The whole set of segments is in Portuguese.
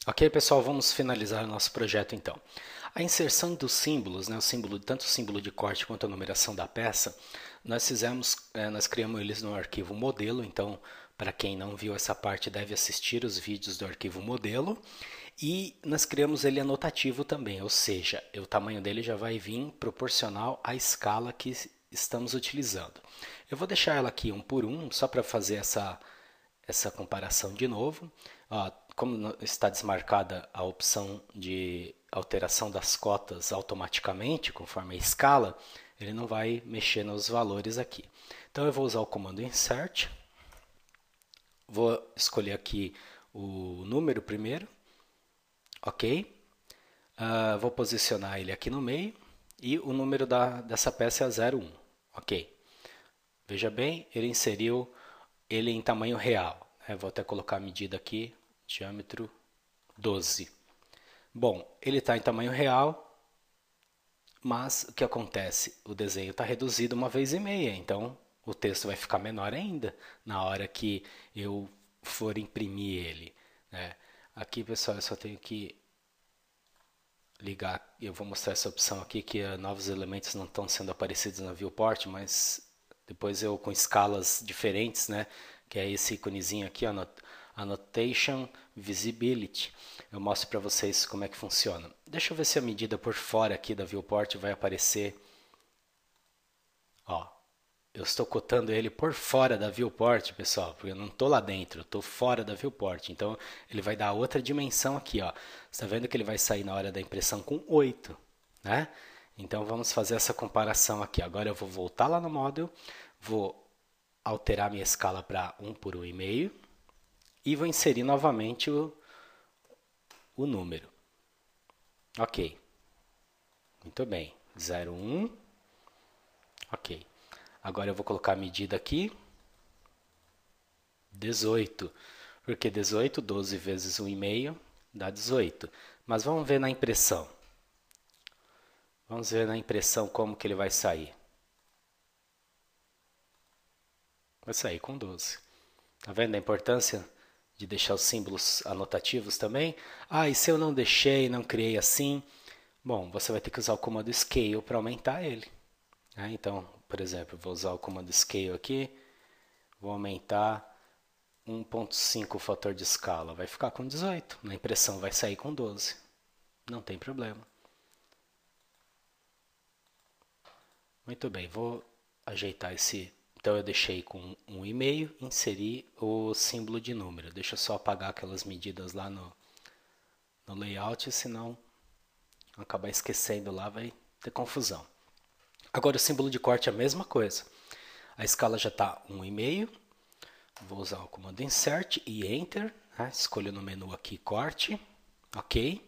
Ok, pessoal, vamos finalizar o nosso projeto então. A inserção dos símbolos, né, tanto o símbolo de corte quanto a numeração da peça, nós criamos eles no arquivo modelo, então para quem não viu essa parte deve assistir os vídeos do arquivo modelo. E nós criamos ele anotativo também, ou seja, o tamanho dele já vai vir proporcional à escala que estamos utilizando. Eu vou deixar ela aqui um por um, só para fazer essa comparação de novo. Ó, como está desmarcada a opção de alteração das cotas automaticamente, conforme a escala, ele não vai mexer nos valores aqui. Então eu vou usar o comando insert, vou escolher aqui o número primeiro, ok? Vou posicionar ele aqui no meio e o número dessa peça é 01, ok? Veja bem, ele inseriu ele em tamanho real. Vou até colocar a medida aqui, diâmetro 12. Bom, ele está em tamanho real, mas o que acontece? O desenho está reduzido 1,5 vezes, então o texto vai ficar menor ainda na hora que eu for imprimir ele, né? Aqui, pessoal, eu só tenho que ligar, eu vou mostrar essa opção aqui que novos elementos não estão sendo aparecidos na viewport, mas depois eu com escalas diferentes, né, que é esse iconezinho aqui, Annotation Visibility, eu mostro para vocês como é que funciona. Deixa eu ver se a medida por fora aqui da viewport vai aparecer. Ó, eu estou cotando ele por fora da viewport, pessoal, porque eu não estou lá dentro, eu estou fora da viewport. Então ele vai dar outra dimensão aqui, ó. Você está vendo que ele vai sair na hora da impressão com 8, né? Então vamos fazer essa comparação aqui. Agora eu vou voltar lá no Model, vou alterar minha escala para 1 por 1,5 e vou inserir novamente o número. Ok, muito bem, 01, ok. Agora eu vou colocar a medida aqui, 18, porque 18, 12 vezes 1,5 dá 18. Mas vamos ver na impressão. Vamos ver na impressão como que ele vai sair. Vai sair com 12. Tá vendo a importância de deixar os símbolos anotativos também? Ah, e se eu não deixei, não criei assim? Bom, você vai ter que usar o comando Scale para aumentar ele. Então, por exemplo, vou usar o comando Scale aqui, vou aumentar 1,5 o fator de escala, vai ficar com 18. Na impressão vai sair com 12. Não tem problema. Muito bem, vou ajeitar esse. Então eu deixei com 1,5, inseri o símbolo de número. Deixa eu só apagar aquelas medidas lá no layout, senão acabar esquecendo lá vai ter confusão. Agora o símbolo de corte é a mesma coisa. A escala já está 1,5. Vou usar o comando Insert e Enter. Escolho no menu aqui Corte. Ok.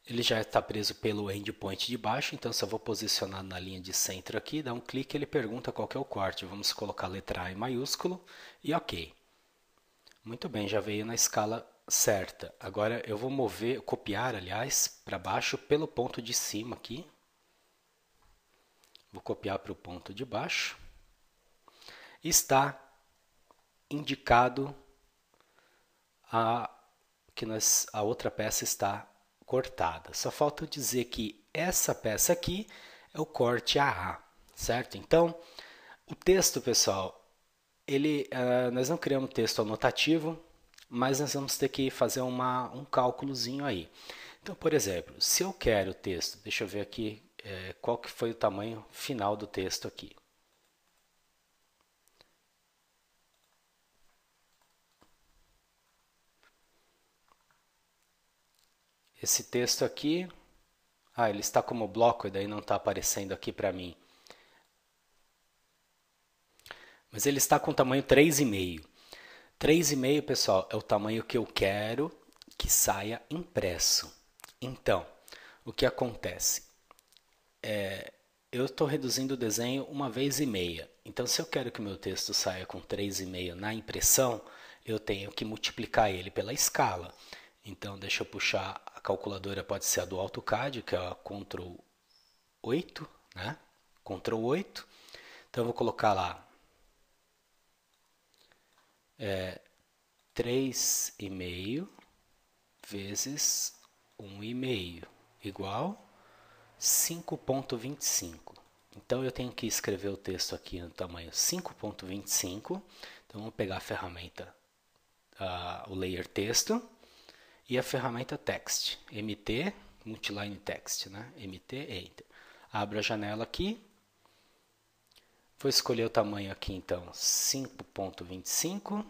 Ele já está preso pelo endpoint de baixo, então se eu vou posicionar na linha de centro aqui, dá um clique, ele pergunta qual que é o corte. Vamos colocar a letra A em maiúsculo e ok. Muito bem, já veio na escala certa. Agora eu vou copiar, aliás, para baixo pelo ponto de cima aqui. Vou copiar para o ponto de baixo. Está indicado que a outra peça está cortada. Só falta eu dizer que essa peça aqui é o corte AA, certo? Então, o texto, pessoal, nós não criamos texto anotativo, mas nós vamos ter que fazer um cálculozinho aí. Então, por exemplo, se eu quero o texto, deixa eu ver aqui qual que foi o tamanho final do texto aqui. Esse texto aqui, ele está como bloco e daí não está aparecendo aqui para mim. Mas ele está com tamanho 3,5. 3,5, pessoal, é o tamanho que eu quero que saia impresso. Então, o que acontece? Eu estou reduzindo o desenho 1,5 vezes. Então, se eu quero que o meu texto saia com 3,5 na impressão, eu tenho que multiplicar ele pela escala. Então, deixa eu puxar a calculadora, pode ser a do AutoCAD, que é a Ctrl 8, né? Ctrl 8. Então, eu vou colocar lá 3,5 vezes 1,5 igual 5,25. Então eu tenho que escrever o texto aqui no tamanho 5,25. Então vamos pegar a ferramenta, o layer texto e a ferramenta text, MT, multiline text, né? MT, enter. Abro a janela aqui. Vou escolher o tamanho aqui então 5,25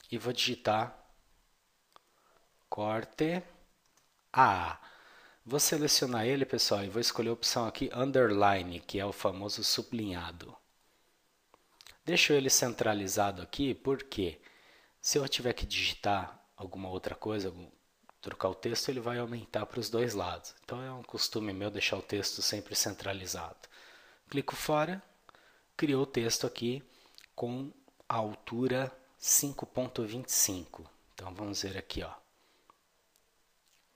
e vou digitar corte AA. Vou selecionar ele, pessoal, e vou escolher a opção aqui underline, que é o famoso sublinhado. Deixo ele centralizado aqui porque se eu tiver que digitar alguma outra coisa, trocar o texto, ele vai aumentar para os dois lados. Então é um costume meu deixar o texto sempre centralizado. Clico fora, criou o texto aqui com a altura 5,25. Então vamos ver aqui, ó.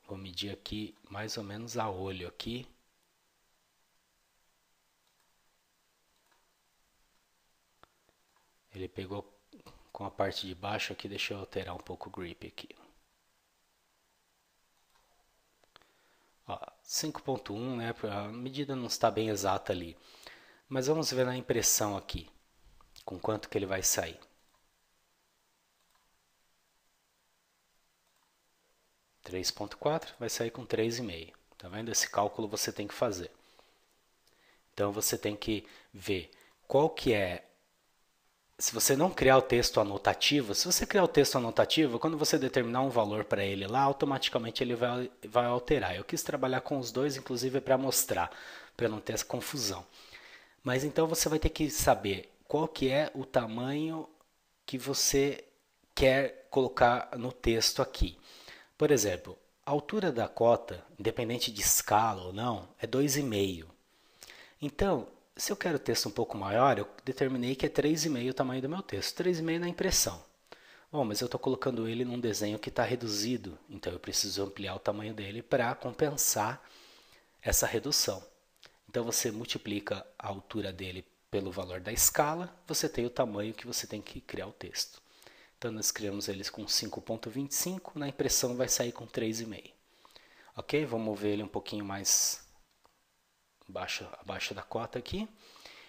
Vou medir aqui mais ou menos a olho aqui. Ele pegou com a parte de baixo aqui, deixa eu alterar um pouco o grip aqui. 5,1, né? A medida não está bem exata ali. Mas vamos ver na impressão aqui, com quanto que ele vai sair. 3,4 vai sair com 3,5. Tá vendo? Esse cálculo você tem que fazer. Então você tem que ver qual que é. Se você não criar o texto anotativo, se você criar o texto anotativo, quando você determinar um valor para ele lá, automaticamente ele vai alterar. Eu quis trabalhar com os dois, inclusive para mostrar, para não ter essa confusão. Mas então você vai ter que saber qual que é o tamanho que você quer colocar no texto aqui. Por exemplo, a altura da cota, independente de escala ou não, é 2,5. Então, se eu quero o texto um pouco maior, eu determinei que é 3,5 o tamanho do meu texto. 3,5 na impressão. Bom, mas eu estou colocando ele num desenho que está reduzido, então eu preciso ampliar o tamanho dele para compensar essa redução. Então você multiplica a altura dele pelo valor da escala, você tem o tamanho que você tem que criar o texto. Então nós criamos eles com 5,25, na impressão vai sair com 3,5. Ok? Vamos mover ele um pouquinho mais abaixo da cota aqui.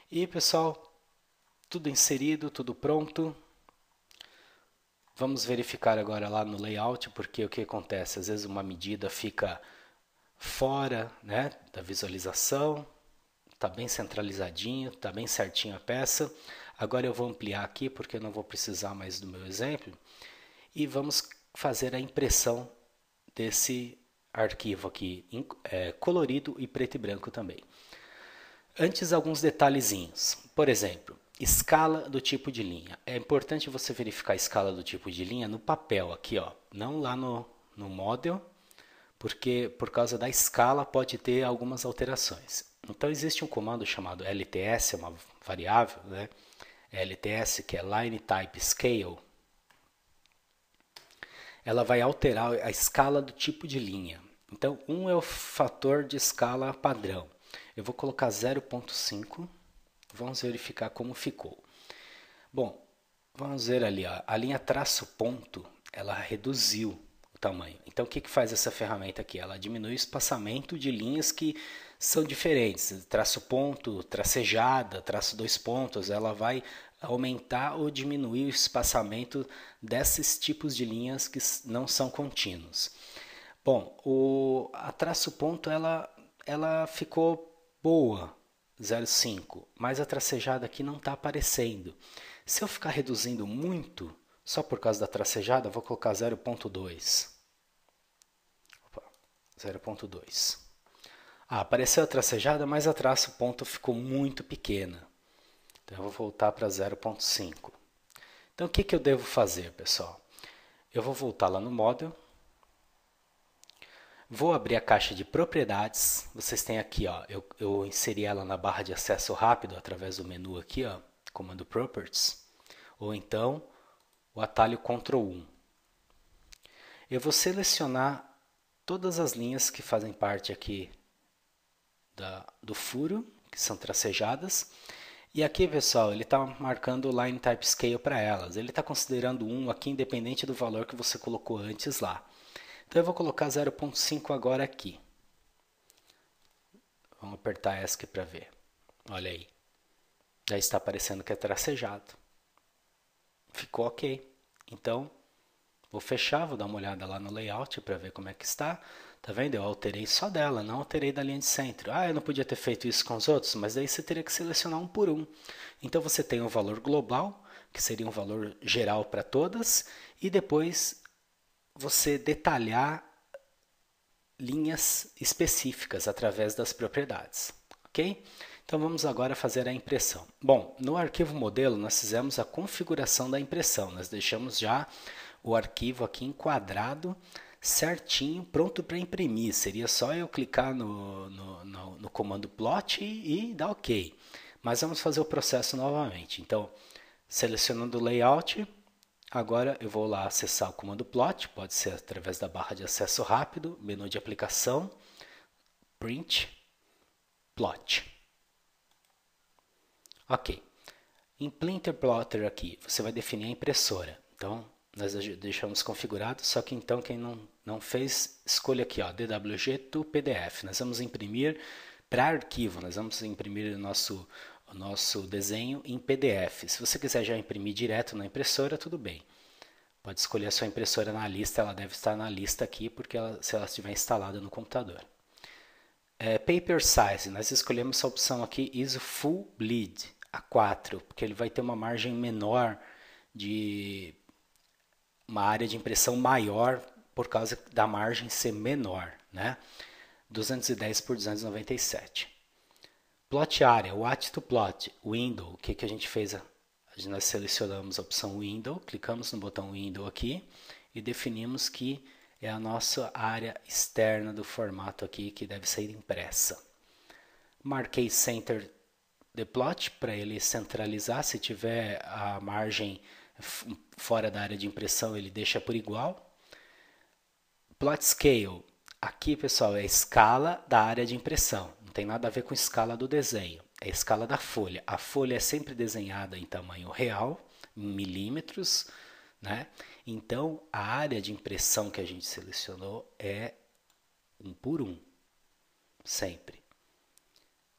E pessoal, tudo inserido, tudo pronto. Vamos verificar agora lá no layout, porque o que acontece? Às vezes uma medida fica fora, né, da visualização. Está bem centralizadinho, está bem certinho a peça. Agora eu vou ampliar aqui, porque eu não vou precisar mais do meu exemplo. E vamos fazer a impressão desse arquivo aqui, colorido e preto e branco também. Antes, alguns detalhezinhos. Por exemplo, escala do tipo de linha. É importante você verificar a escala do tipo de linha no papel aqui, ó, não lá no model, porque por causa da escala pode ter algumas alterações. Então existe um comando chamado LTS, é uma variável, né? LTS, que é Line Type Scale. Ela vai alterar a escala do tipo de linha. Então 1 é o fator de escala padrão. Eu vou colocar 0,5. Vamos verificar como ficou. Bom, vamos ver ali, ó, a linha traço ponto, ela reduziu o tamanho. Então o que faz essa ferramenta aqui? Ela diminui o espaçamento de linhas que são diferentes. Traço ponto, tracejada, traço dois pontos, ela vai aumentar ou diminuir o espaçamento desses tipos de linhas que não são contínuos. Bom, a traço ponto ela ficou boa, 0,5, mas a tracejada aqui não está aparecendo. Se eu ficar reduzindo muito, só por causa da tracejada, eu vou colocar 0,2. 0,2. Apareceu a tracejada, mas a traço ponto ficou muito pequena. Então eu vou voltar para 0,5. Então o que eu devo fazer, pessoal? Eu vou voltar lá no Model. Vou abrir a caixa de propriedades. Vocês têm aqui, ó, eu inseri ela na barra de acesso rápido através do menu aqui, ó, comando Properties, ou então o atalho Ctrl 1. Eu vou selecionar todas as linhas que fazem parte aqui do furo, que são tracejadas. E aqui, pessoal, ele está marcando o Line Type Scale para elas. Ele está considerando 1 aqui, independente do valor que você colocou antes lá. Então eu vou colocar 0.5 agora aqui. Vamos apertar ESC para ver. Olha aí. Já está aparecendo que é tracejado. Ficou ok. Então, vou fechar, vou dar uma olhada lá no layout para ver como é que está. Tá vendo? Eu alterei só dela, não alterei da linha de centro. Ah, eu não podia ter feito isso com os outros, mas daí você teria que selecionar um por um. Então você tem o valor global, que seria um valor geral para todas, e depois você detalhar linhas específicas através das propriedades, ok? Então vamos agora fazer a impressão. Bom, no arquivo modelo nós fizemos a configuração da impressão, nós deixamos já o arquivo aqui enquadrado, certinho, pronto para imprimir. Seria só eu clicar no comando plot e dar ok. Mas vamos fazer o processo novamente. Então, selecionando o layout, agora eu vou lá acessar o comando plot, pode ser através da barra de acesso rápido, menu de aplicação, print, plot. Ok. Em Printer Plotter aqui, você vai definir a impressora. Então, nós deixamos configurado, só que então quem não fez, escolha aqui, ó, DWG to PDF. Nós vamos imprimir para arquivo, nós vamos imprimir o nosso desenho em PDF. Se você quiser já imprimir direto na impressora, tudo bem. Pode escolher a sua impressora na lista, ela deve estar na lista aqui, porque se ela estiver instalada no computador. Paper Size, nós escolhemos essa opção aqui, ISO Full Bleed, A4, porque ele vai ter uma margem menor de uma área de impressão maior por causa da margem ser menor, né? 210 por 297. Plot Area, Watch to Plot, Window, o que a gente fez? Nós selecionamos a opção Window, clicamos no botão Window aqui e definimos que é a nossa área externa do formato aqui que deve ser impressa. Marquei Center the Plot para ele centralizar. Se tiver a margem fora da área de impressão, ele deixa por igual. Plot Scale, aqui pessoal é a escala da área de impressão, não tem nada a ver com a escala do desenho, é a escala da folha. A folha é sempre desenhada em tamanho real, em milímetros, né? Então, a área de impressão que a gente selecionou é 1 por 1, sempre.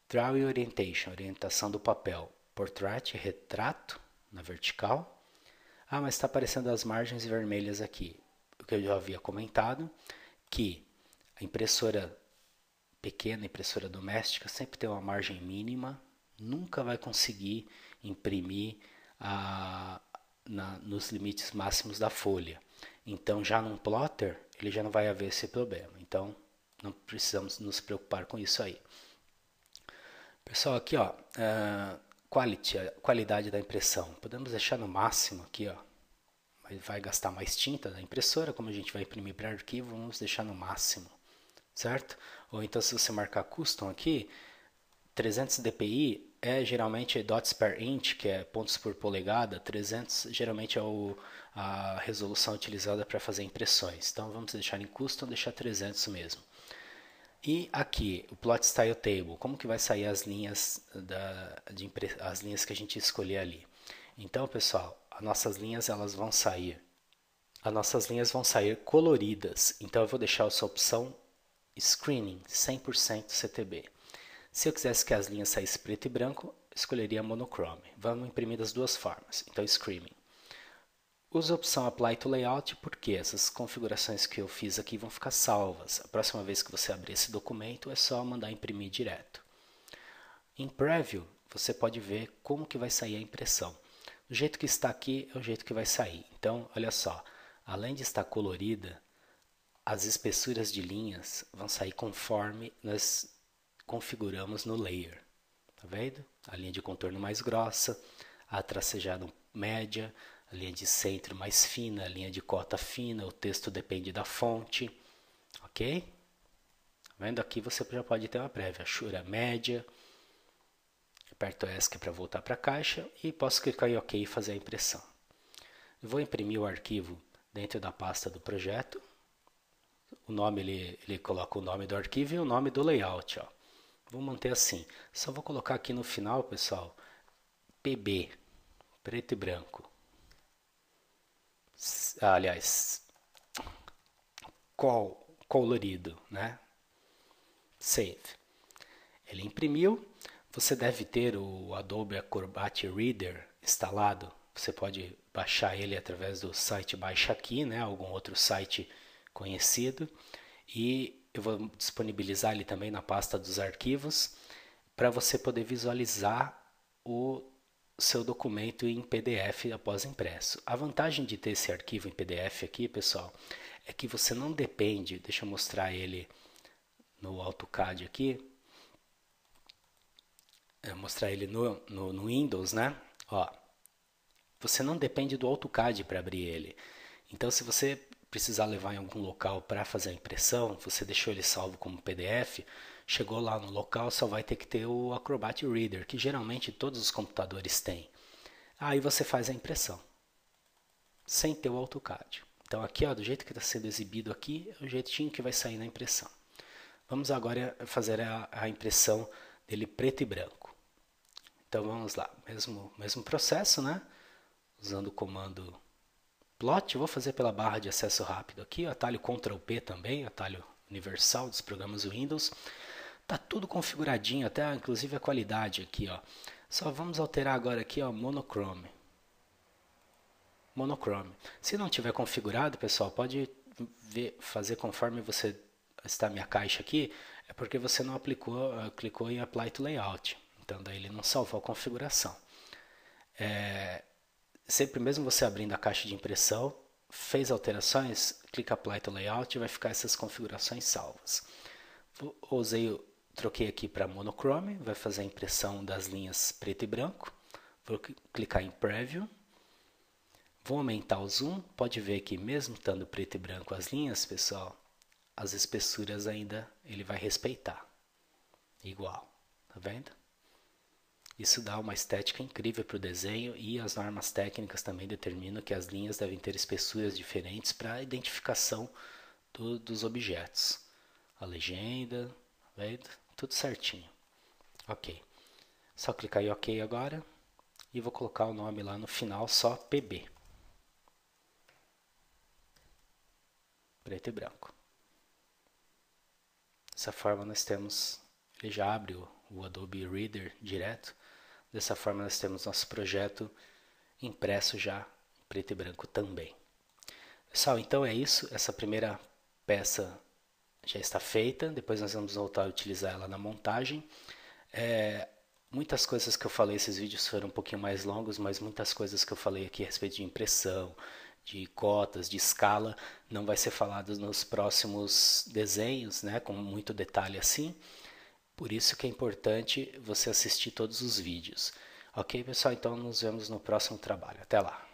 Drawing Orientation, orientação do papel. Portrait, retrato, na vertical. Ah, mas está aparecendo as margens vermelhas aqui. O que eu já havia comentado, que a impressora pequena, a impressora doméstica, sempre tem uma margem mínima, nunca vai conseguir imprimir nos limites máximos da folha. Então, já num plotter, ele já não vai haver esse problema. Então, não precisamos nos preocupar com isso aí. Pessoal, aqui, ó, quality, a qualidade da impressão. Podemos deixar no máximo aqui, ó. Vai gastar mais tinta da impressora, como a gente vai imprimir para arquivo, vamos deixar no máximo, certo? Ou então, se você marcar custom aqui, 300 dpi geralmente dots per inch, que é pontos por polegada. 300 geralmente é a resolução utilizada para fazer impressões. Então vamos deixar em custom, deixar 300 mesmo. E aqui, o Plot Style Table, como que vai sair as linhas, as linhas que a gente escolher ali. Então, pessoal, as nossas linhas vão sair coloridas. Então eu vou deixar essa opção Screening 100% CTB. Se eu quisesse que as linhas saíssem preto e branco, escolheria monochrome. Vamos imprimir das duas formas. Então, Screening. Use a opção Apply to Layout porque essas configurações que eu fiz aqui vão ficar salvas. A próxima vez que você abrir esse documento é só mandar imprimir direto. Em Preview, você pode ver como que vai sair a impressão. Do jeito que está aqui é o jeito que vai sair. Então, olha só, além de estar colorida, as espessuras de linhas vão sair conforme nós configuramos no Layer. Tá vendo? A linha de contorno mais grossa, a tracejada média, a linha de centro mais fina, a linha de cota fina, o texto depende da fonte. Ok? Tá vendo? Aqui você já pode ter uma prévia. Achura média. Aperto ESC para voltar para a caixa e posso clicar em OK e fazer a impressão. Eu vou imprimir o arquivo dentro da pasta do projeto. O nome ele coloca o nome do arquivo e o nome do layout. Ó. Vou manter assim. Só vou colocar aqui no final, pessoal, PB, preto e branco. Aliás, colorido, né? Save. Ele imprimiu. Você deve ter o Adobe Acrobat Reader instalado. Você pode baixar ele através do site Baixa Aqui, né? Algum outro site conhecido. E eu vou disponibilizar ele também na pasta dos arquivos para você poder visualizar o seu documento em PDF após impresso. A vantagem de ter esse arquivo em PDF aqui, pessoal, é que você não depende, deixa eu mostrar ele no AutoCAD aqui, mostrar ele no Windows, né? Ó, você não depende do AutoCAD para abrir ele. Então, se você precisar levar em algum local para fazer a impressão, você deixou ele salvo como PDF, chegou lá no local, só vai ter que ter o Acrobat Reader, que geralmente todos os computadores têm. Aí você faz a impressão, sem ter o AutoCAD. Então aqui, ó, do jeito que está sendo exibido aqui, é o jeitinho que vai sair na impressão. Vamos agora fazer a impressão dele preto e branco. Então vamos lá, mesmo processo, né? Usando o comando plot, eu vou fazer pela barra de acesso rápido aqui, o atalho Ctrl P também, atalho universal dos programas Windows. Tá tudo configuradinho, até inclusive a qualidade aqui, ó. Só vamos alterar agora aqui, ó, monochrome. Se não tiver configurado, pessoal, pode fazer conforme você está minha caixa aqui, é porque você não clicou em Apply to Layout. Então daí ele não salvou a configuração. Sempre mesmo você abrindo a caixa de impressão, fez alterações, clica Apply to Layout e vai ficar essas configurações salvas. Troquei aqui para monochrome, vai fazer a impressão das linhas preto e branco. Vou clicar em Preview. Vou aumentar o zoom. Pode ver que mesmo estando preto e branco as linhas, pessoal, as espessuras ainda ele vai respeitar. Igual, tá vendo? Isso dá uma estética incrível para o desenho e as normas técnicas também determinam que as linhas devem ter espessuras diferentes para a identificação dos objetos. A legenda, tá vendo? Tudo certinho. Ok. Só clicar em OK agora e vou colocar o nome lá no final, só PB. Preto e branco. Dessa forma nós temos, ele já abre o Adobe Reader direto. Dessa forma nós temos nosso projeto impresso já em preto e branco também. Pessoal, então é isso. Essa primeira peça já está feita. Depois nós vamos voltar a utilizar ela na montagem. Muitas coisas que eu falei, esses vídeos foram um pouquinho mais longos, mas muitas coisas que eu falei aqui a respeito de impressão, de cotas, de escala, não vai ser falado nos próximos desenhos, né, com muito detalhe assim. Por isso que é importante você assistir todos os vídeos. Ok, pessoal? Então nos vemos no próximo trabalho. Até lá!